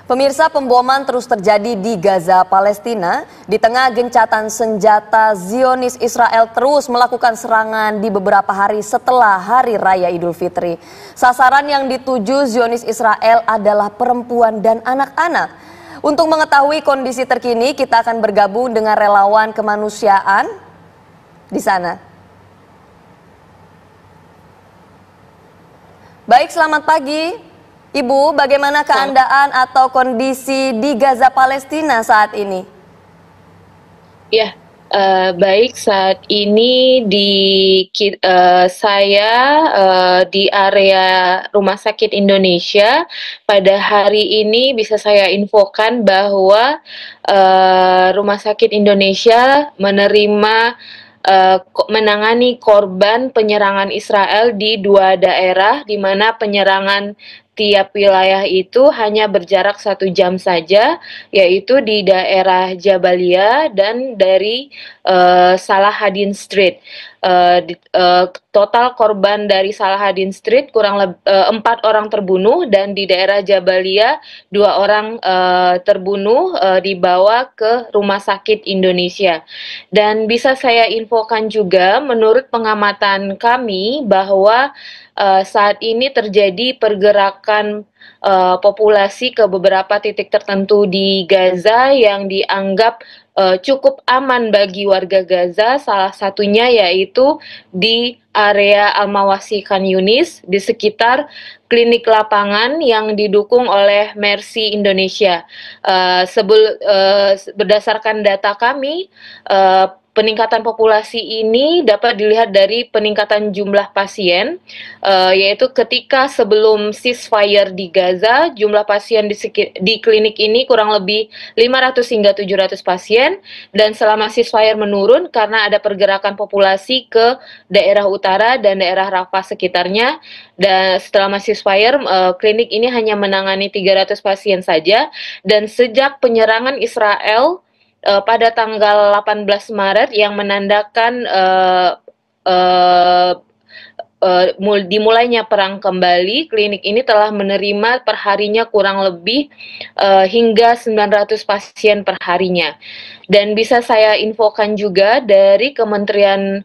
Pemirsa, pemboman terus terjadi di Gaza, Palestina. Di tengah gencatan senjata, Zionis Israel terus melakukan serangan di beberapa hari setelah Hari Raya Idul Fitri. Sasaran yang dituju Zionis Israel adalah perempuan dan anak-anak. Untuk mengetahui kondisi terkini, kita akan bergabung dengan relawan kemanusiaan di sana. Baik, selamat pagi. Ibu, bagaimana keadaan atau kondisi di Gaza, Palestina saat ini? Ya, baik, saat ini saya di area Rumah Sakit Indonesia. Pada hari ini bisa saya infokan bahwa Rumah Sakit Indonesia menerima menangani korban penyerangan Israel di dua daerah, di mana penyerangan tiap wilayah itu hanya berjarak 1 jam saja, yaitu di daerah Jabalia dan dari Salahaddin Street. Total korban dari Salahaddin Street kurang lebih 4 orang terbunuh, dan di daerah Jabalia 2 orang terbunuh, dibawa ke Rumah Sakit Indonesia. Dan bisa saya infokan juga, menurut pengamatan kami, bahwa saat ini terjadi pergerakan populasi ke beberapa titik tertentu di Gaza yang dianggap cukup aman bagi warga Gaza. Salah satunya yaitu di area Al-Mawasi Khan Yunis, di sekitar klinik lapangan yang didukung oleh Mercy Indonesia. Berdasarkan data kami, peningkatan populasi ini dapat dilihat dari peningkatan jumlah pasien, yaitu ketika sebelum ceasefire di Gaza, jumlah pasien di klinik ini kurang lebih 500 hingga 700 pasien, dan selama ceasefire menurun karena ada pergerakan populasi ke daerah utara dan daerah Rafah sekitarnya, dan setelah ceasefire, klinik ini hanya menangani 300 pasien saja, dan sejak penyerangan Israel pada tanggal 18 Maret yang menandakan dimulainya perang kembali, klinik ini telah menerima perharinya kurang lebih hingga 900 pasien perharinya. Dan bisa saya infokan juga dari Kementerian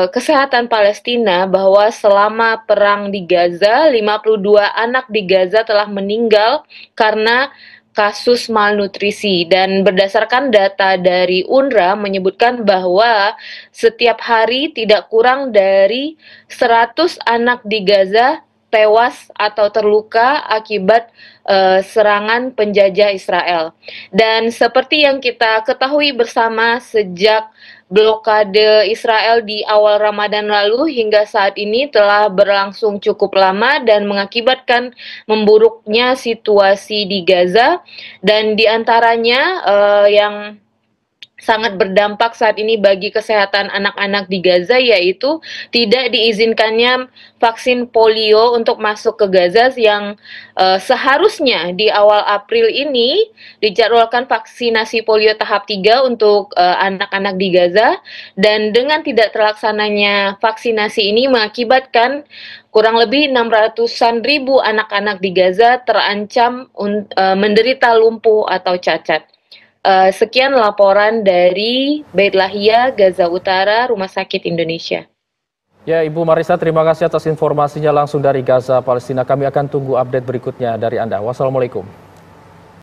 Kesehatan Palestina bahwa selama perang di Gaza, 52 anak di Gaza telah meninggal karena kasus malnutrisi, dan berdasarkan data dari UNRWA menyebutkan bahwa setiap hari tidak kurang dari 100 anak di Gaza tewas atau terluka akibat serangan penjajah Israel. Dan seperti yang kita ketahui bersama, sejak blokade Israel di awal Ramadan lalu hingga saat ini telah berlangsung cukup lama dan mengakibatkan memburuknya situasi di Gaza, dan diantaranya yang sangat berdampak saat ini bagi kesehatan anak-anak di Gaza yaitu tidak diizinkannya vaksin polio untuk masuk ke Gaza, yang seharusnya di awal April ini dijadwalkan vaksinasi polio tahap 3 untuk anak-anak di Gaza, dan dengan tidak terlaksananya vaksinasi ini mengakibatkan kurang lebih 600-an ribu anak-anak di Gaza terancam menderita lumpuh atau cacat. Sekian laporan dari Beit Lahia, Gaza Utara, Rumah Sakit Indonesia. Ya, Ibu Marissa, terima kasih atas informasinya langsung dari Gaza, Palestina. Kami akan tunggu update berikutnya dari Anda. Wassalamualaikum.